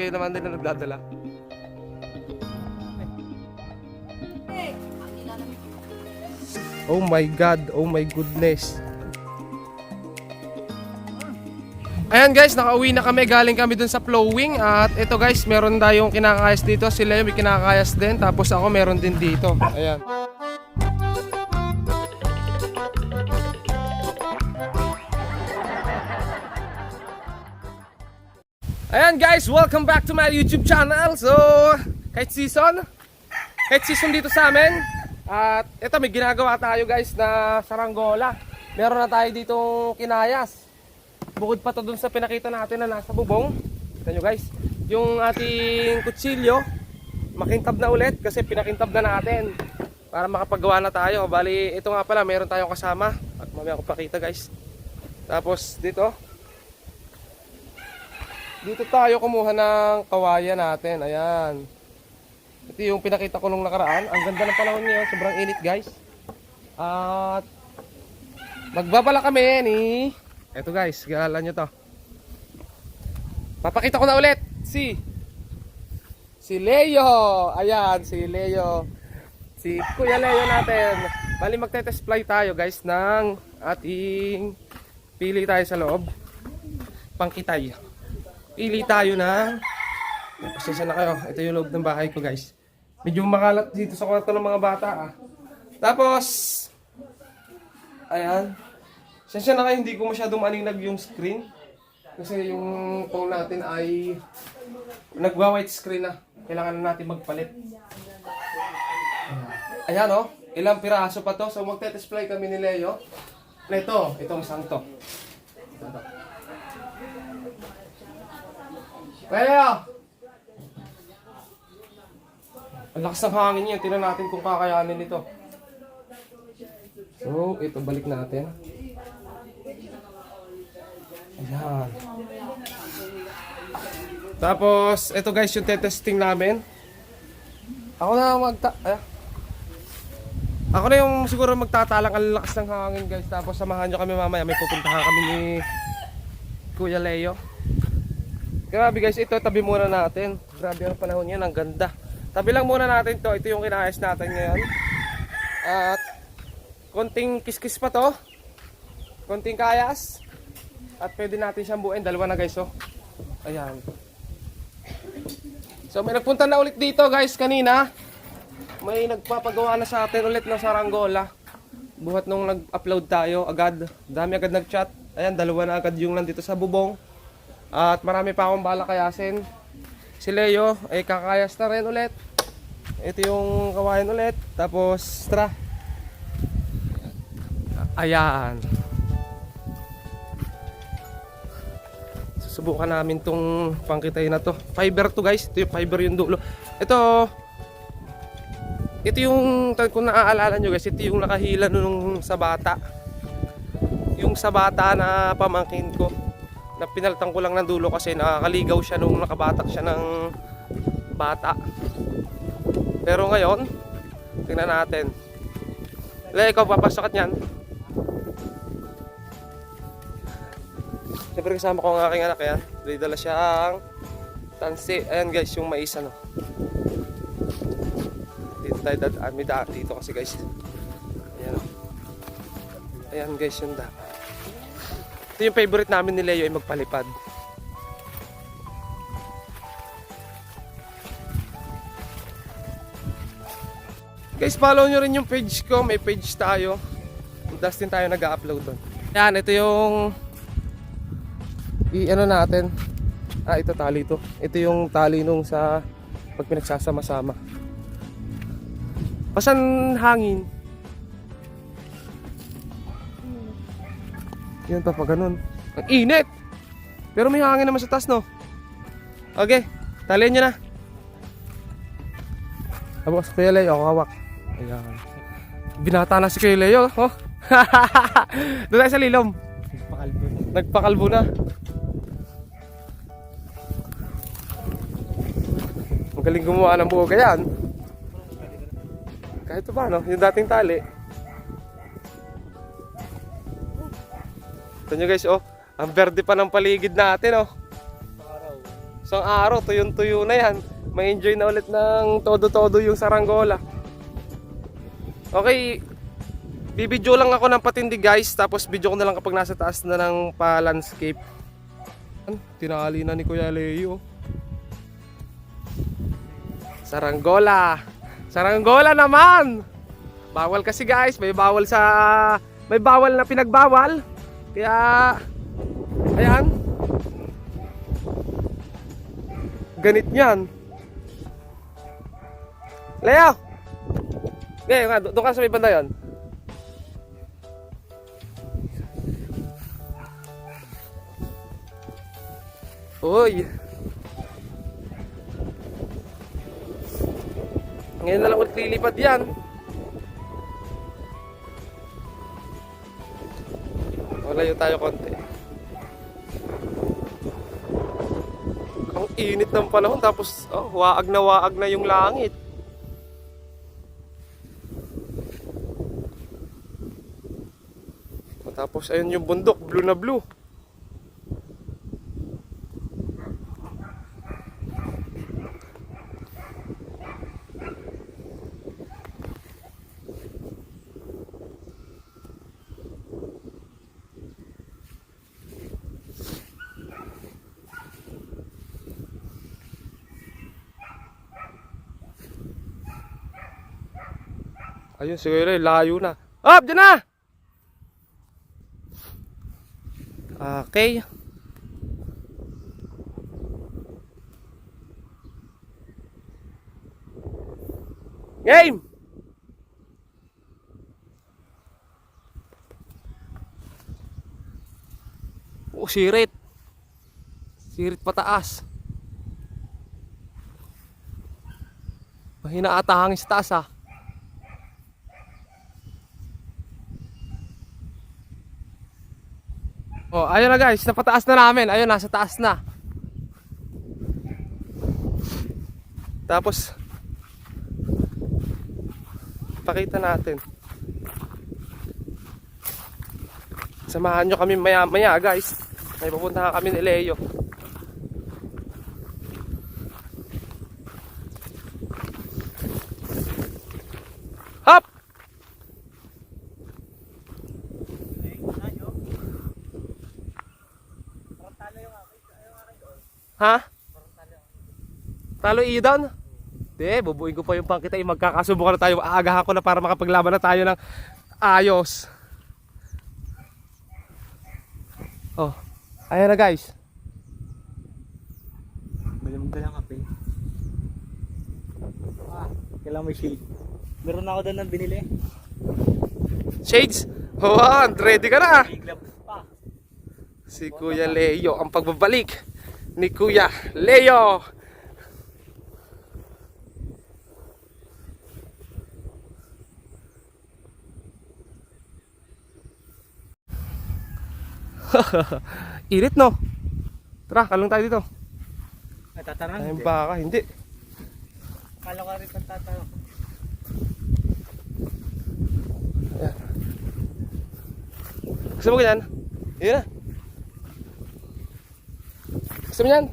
kayo naman din na nagdadala. Oh my God, oh my goodness. Ayan guys, nakauwi na kami, galing kami dun sa flowing. At ito guys, meron tayong kinakayas dito. Sila yung may kinakayas din, tapos ako meron din dito. Ayan. Ayan guys, welcome back to my YouTube channel. So, kahit season dito sa amin. At ito, may ginagawa tayo guys na saranggola. Meron na tayo ditong kinayas. Bukod pa to dun sa pinakita natin na nasa bubong. Kita nyo guys, yung ating kutsilyo makintab na ulit kasi pinakintab na natin para makapagawa na tayo. Bali, ito nga pala, meron tayong kasama at mamaya ko pakita guys. Tapos dito tayo kumuha ng kawayan natin. Ayan, ito yung pinakita ko nung nakaraan. Ang ganda ng panahon ngayon, sobrang init guys. At magbabala kami ni eto guys, kilala nyo to. Papakita ko na ulit si Leo. Ayan, si Leo. Si Kuya Leo natin. Bali magte-test fly tayo guys ng ating pili tayo sa loob. Pangkitay. Pili tayo na pasensya na kayo. Ito yung loob ng bahay ko guys. Medyo makalat dito sa kwarto ng mga bata ah. Tapos ayan. Sensya na kayo, hindi ko masyadong maninag yung screen. Kasi yung phone natin ay nagwa-white screen na. Kailangan na natin magpalit. Ayan o, ilang piraso pa to. So magte-display kami ni Leo. Ito, itong isang to. Ito. Leo! Ang lakas ng hangin yan. Tingnan natin kung kakayanin ito. So, ito balik natin. Ayan. Tapos, ito guys yung testing namin. Ako na yung siguro magtatalang ang lakas ng hangin guys. Tapos samahan nyo kami mamaya. May pupuntahan kami ni Kuya Leo. Grabe guys, ito tabi muna natin. Grabe ang panahon yan, ang ganda. Tabi lang muna natin to. Ito yung kinayas natin ngayon. At konting kiskis pa to. Konting kayas. At pwede natin siyang buuin. Dalawa na guys oh. Ayan. So may nagpunta na ulit dito guys kanina. May nagpapagawa na sa atin ulit ng saranggola. Buhat nung nag-upload tayo agad. Dami agad nag-chat. Ayan, dalawa na agad yung nandito sa bubong. At marami pa akong bala kayasin. Si Leo ay kakayas na rin ulit. Ito yung kawayan ulit. Tapos tara. Ayan. Subukan namin tong pangkitay na to. Fiber to guys. Ito yung fiber yung dulo. Ito yung kung naaalala nyo guys, ito yung nakahila nung sa bata. Yung sa bata na pamangkin ko. Na pinalitan ko lang ng dulo kasi nakakaligaw siya nung nakabatak siya ng bata. Pero ngayon, tingnan natin. Leo, ikaw papasakat niyan. Siyempre kasama ko ang aking anak yan. Dala siyang tansi. Ayan guys, yung mais ano. Dito tayo daan dito kasi guys. Ayan o. Ayan guys, yung daan. Ito yung favorite namin ni Leo ay magpalipad. Guys, follow nyo rin yung page ko. May page tayo. Dustin tayo nag-upload doon. Ayan, ito yung i-ano natin. Ito tali to. Ito yung tali nung sa pag pinagsasama-sama. Pasan hangin. Yan pa ganun. Ang init. Pero may hangin naman sa taas no. Okay, talihan nyo na. Habang sa Kuya Leo, ako hawak. Ayan. Binata na si Kuya Leo. Oh. Doon tayo sa lilom. Nagpakalbo na. Magaling gumawa ng buhok yan. Kahit pa no, yung dating tali. Ito nyo guys oh, ang verde pa ng paligid natin oh. Isang araw, tuyong-tuyo na yan. May enjoy na ulit ng todo-todo yung saranggola. Okay, bibidyo lang ako ng patindi guys. Tapos video ko na lang kapag nasa taas na ng pa-landscape. Tinali na ni Kuya Leo. Saranggola. Saranggola naman. Bawal kasi guys, may bawal na pinagbawal. Kaya ayan. Ganit niyan. Leo. Okay, doon ka sa may banda 'yon. Uy. Ngayon na lang ulit lilipad yan. Layo tayo konti. Ang init ng panahon tapos waag na yung langit. Tapos ayun yung bundok, blue na blue. Ayun, siguro layo na. Up, dyan na! Okay. Game! Oh, sirit. Sirit pataas. Mahina ata hangin sa taas ah. Oh, ayun na guys, napataas na namin. Ayun, nasa taas na. Tapos pakita natin. Samahan nyo kami maya guys. May pupuntahan kami ni Leo. Hop! Ha? Talo i-down? Hindi, bubuin ko pa yung pangkita. Magkakasubukan na tayo. Aagahan ko na para makapaglaban na tayo ng ayos. Oh, ayan na guys. Malamdalang kape. Kailangan may shade. Meron ako doon ng binili. Shades? Oh, ready ka na. May gloves pa. Si Kuya Leo, ang pagbabalik ni Kuya Leo. Irit no? Tara, kalong tayo dito. Ay, tatarang Ayun hindi. baka, hindi. Kala ko rin pang tatarang. Ayan. Gusto mo ganyan? Yun na. Gusto mo yan?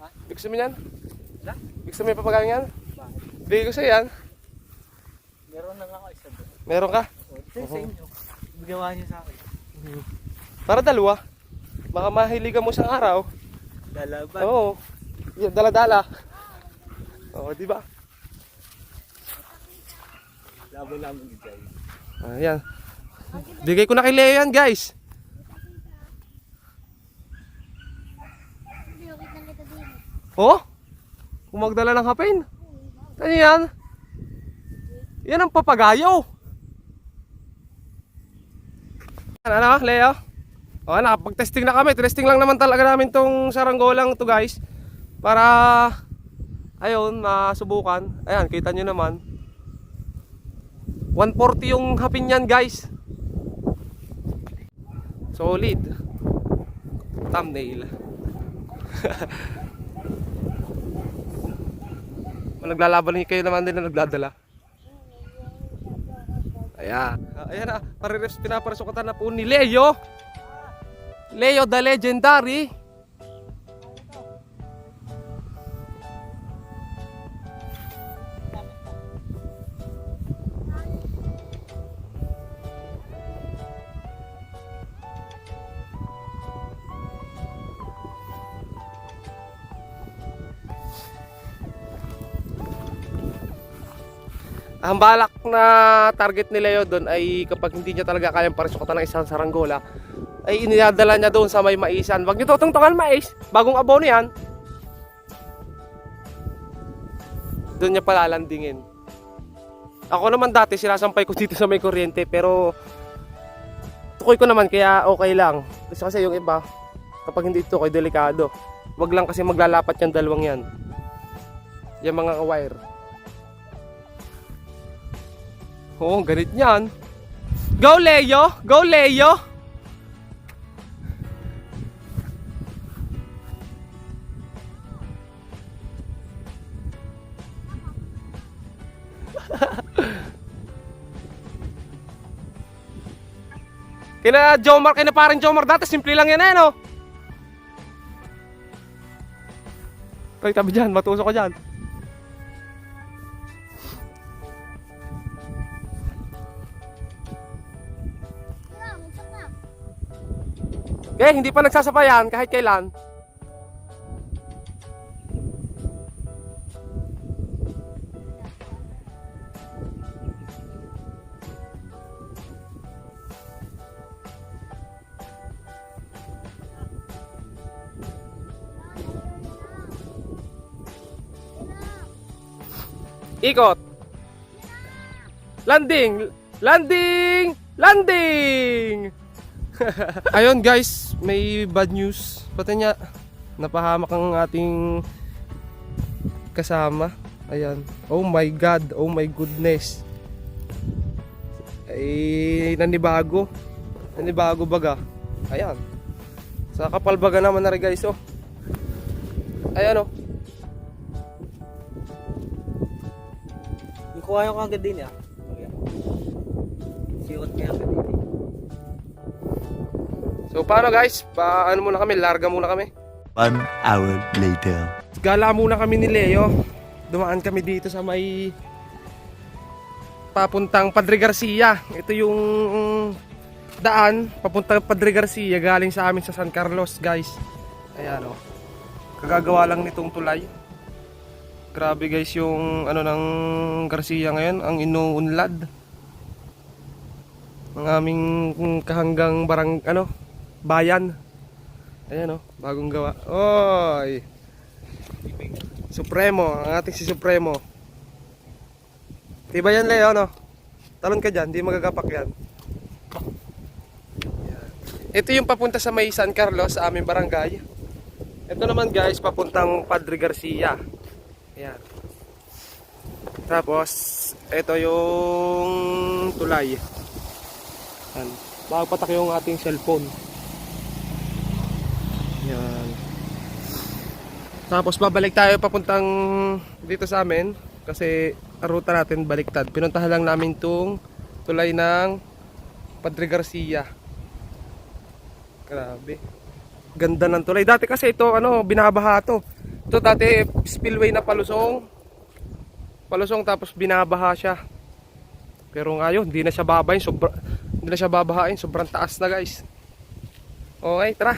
Ha? Gusto mo yan? Wala? Gusto mo yung papagaling yan? Bakit? Bigay ko sa'yo yan. Meron na nga ako isa doon. Meron ka? Sa inyo. Gawa niyo sa akin. Para dalawa. Baka mahiligan mo isang araw. Lalaban. Oo. Yeah, dala-dala. Oo, di ba? Laban-laban ni Jay. Ayan. Bigay ko na kay Leo yan, guys. Oh? Kung magdala ng hapin. Ano yan? Yan ang papagayo. Ano, Leo? O, nakapag-testing na kami. Testing lang naman talaga namin tong saranggolang to guys. Para, ayun, masubukan. Ayan, kita nyo naman. 140 yung hapin yan guys. Solid. Thumbnail. Naglalaban kayo naman din na nagdadala. Ayan. Ayan na. Pinaparasukatan na po ni Leo. Leo the Legendary. Ang balak na target ni Leo doon ay kapag hindi niya talaga kayang parisukutan ng isang saranggola, ay inidadala niya doon sa may maisan. Wag niyo tutungtungan mais, bagong abono yan. Doon niya palalandingin. Ako naman dati sinasampay ko dito sa may kuryente, pero tukoy ko naman kaya okay lang. Kasi yung iba, kapag hindi tukoy, delikado. Wag lang kasi maglalapat yung dalawang yan. Yung mga wire. Oo, ganit yan. Go Leo! Go Leo! Kina Jomar, kina parang Jomar dati, simple lang yan eh, no? Tay, tabi dyan, matusok ka dyan. Okay, hindi pa nagsasapayan kahit kailan. Ikot. Landing! Landing! Landing! Ayun guys, may bad news. Pati niya, napahamak ang ating kasama. Ayan. Oh my God, oh my goodness. Ay, nanibago. Nanibago baga. Ayan. Sa kapal baga naman na rin guys, oh. Ayan, oh. Kuha yung kagad din ah. Siwat kaya agad din. So paano guys? Paano muna kami? Larga muna kami. 1 hour later. Gala muna kami ni Leo. Dumaan kami dito sa may papuntang Padre Garcia. Ito yung daan papuntang Padre Garcia galing sa amin sa San Carlos guys. Ayan o. Kagagawa lang nitong tulay. Grabe guys yung ano ng Garcia ngayon, ang inuunlad ng aming kahanggang bayan. Ayan oh, bagong gawa. Oy. Supremo, ang ating si Supremo. Diba yan Leo no? Talon ka dyan, di magagapak yan. Ayan. Ito yung papunta sa may San Carlos sa aming barangay. Ito naman guys, papuntang Padre Garcia. Ayan. Tapos, ito yung tulay. Ayan. Patak yung ating cellphone. Ayan. Tapos, babalik tayo papuntang dito sa amin. Kasi, ang ruta natin baliktad. Pinuntahan lang namin itong tulay ng Padre Garcia. Grabe. Ganda ng tulay. Dati kasi ito, binabaha to. Ito dati spillway na palusong tapos binabaha siya. Pero ngayon hindi na siya babahin, hindi na siya babahain, sobrang taas na guys. Okay, tara.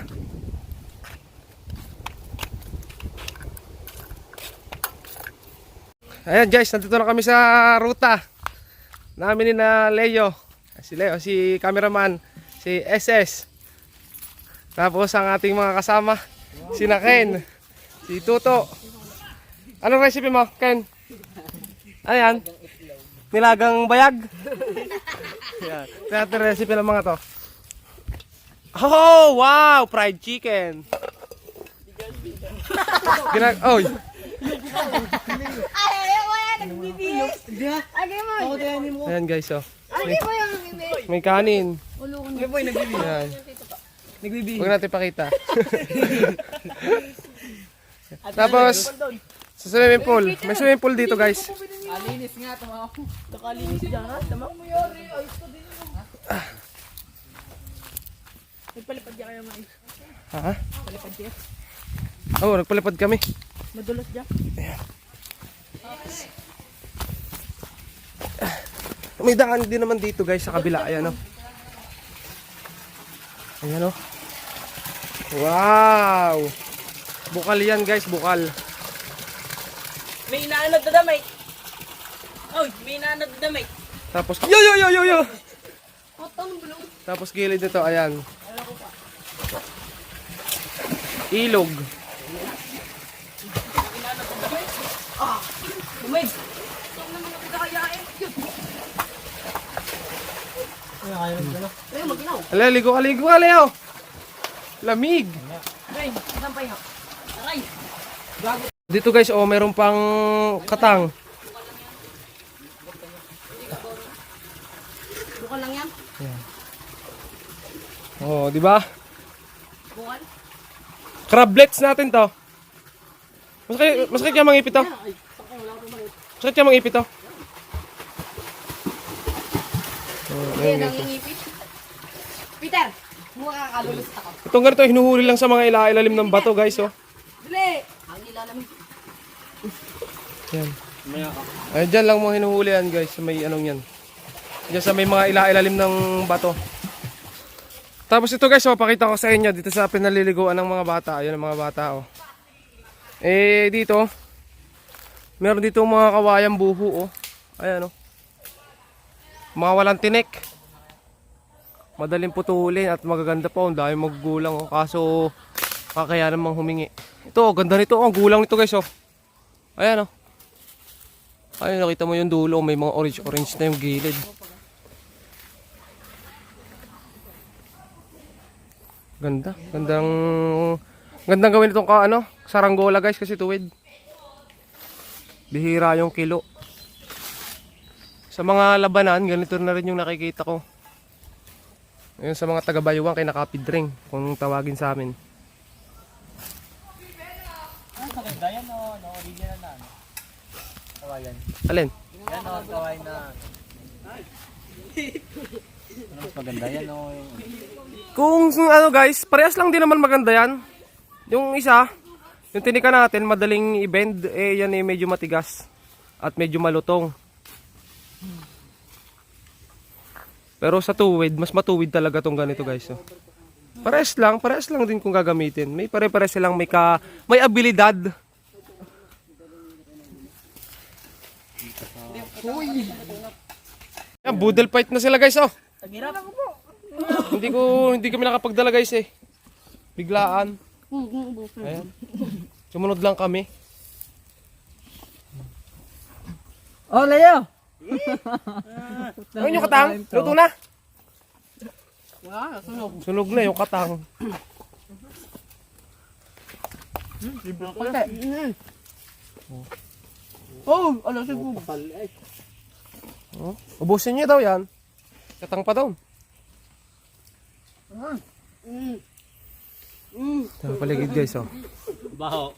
Ayan guys, nandito na kami sa ruta namin ni na Leo. Si Leo, si cameraman, si SS. Tapos ang ating mga kasama, si Ken, si Tuto. Anong recipe mo, Ken? Ayan. Nilagang bayag. Ayan. Ito yung recipe ng mga to. Oh, wow! Fried chicken. Oy. Ayan guys, oh. May kanin. Ayan. Huwag natin pakita. Tapos, sa swimming pool. May swimming pool dito guys. Alinis nga, tama ako. Nakalinis dyan ha, tama mo yari. Ayos ko din mo. Nagpalipad dyan kayo mga Ha? Palipad dyan. Oo, nagpalipad kami. Madulas dyan. Ayan. May daan din naman dito guys sa kabila. Ayan o. Ayan o. Wow! Bukal yan guys, bukal. May inaanod na damay. Oy, may nanad damit. Tapos, yo! Potong bulong. Tapos gilid nito, ayan. Ilog. Umay. Ito naman ako kakayain. Yun. Ayun, maginaw. Ala, ligo ka, Leo. Lamig. Ay, sampay ha. Aray. Dito guys, oh, meron pang katang. Bukal lang yan. Oh, di ba? Bukal. Crablets natin to. Masakit kaya mangipit to. Masakit kaya mangipit to. Ayun, nangingipit. Peter, mukha kakalulus ako. Itong ganito, hinuhuli lang sa mga ilalim ng bato guys, oh. Dali! Ang nilalamig. Yan. Ay, dyan lang mga hinuhuli yan guys, sa may anong yan. Diyan sa may mga ilalim ng bato. Tapos ito guys, oh, pakita ko sa inyo dito sa pinaliliguan ng mga bata. Ayun ang mga bata, oh. Eh, dito, meron dito mga kawayang buho, oh. Ayan, oh. Mga walang tinik. Madaling putulin at magaganda pa, oh. Dahil maggulang, oh. Kaso, kakayanan mang humingi. Ito, oh, ganda nito, oh. Ang gulang nito guys, oh. Ayan, oh. Ayun, nakita mo yung dulo, may mga orange na yung gilid. Gandang gawin itong saranggola guys kasi tuwid. Bihira yung kilo. Sa mga labanan, ganito na rin yung nakikita ko. Ayun, sa mga taga-bayuan kay nakapidring kung tawagin sa amin. Ang maganda yan o, original na ano. Kawayan. Alin? Yan o, kawayan na. Ano mas maganda yan o. Kung guys, parehas lang din naman maganda yan. Yung isa, yung tinika natin, madaling i-bend, eh yan eh medyo matigas at medyo malutong. Pero sa tuwid, mas matuwid talaga tong ganito guys. Oh. Parehas lang din kung gagamitin. May pare-pare silang may abilidad. Yan, boodle fight na sila guys, oh. Tagirap. Hindi kami nakapagdala guys eh. Biglaan. Ayan. Sumunod lang kami. Oh, Leo! Ayun yung katang. Luto na. Wow, sunog. Sunog na yung katang. Oh, ala siguro. Oh, ubusin niyo daw yan. Katang pa daw. Sa paligid guys, oh. Baho.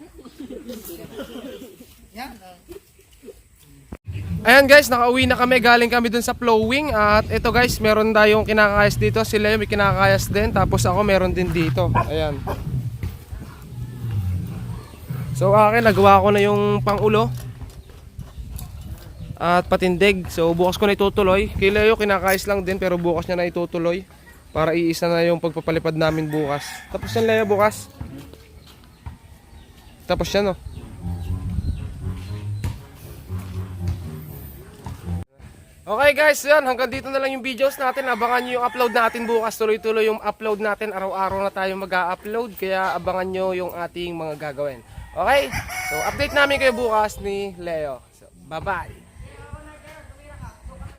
Ayan guys, nakauwi na kami. Galing kami dun sa flowing. At ito guys, meron tayong kinakayas dito. Sila yung may kinakayas din. Tapos ako meron din dito. Ayan. So akin, nagawa ko na yung pangulo at patindig. So bukas ko na itutuloy. Kay Leo kinakayas lang din pero bukas niya na itutuloy. Para iisa na yung pagpapalipad namin bukas. Tapos yan Leo bukas. Tapos yan, oh. Okay guys, yan. Hanggang dito na lang yung videos natin. Abangan nyo yung upload natin bukas. Tuloy-tuloy yung upload natin. Araw-araw na tayo mag-upload. Kaya abangan nyo yung ating mga gagawin. Okay? So update namin kayo bukas ni Leo. So, bye-bye.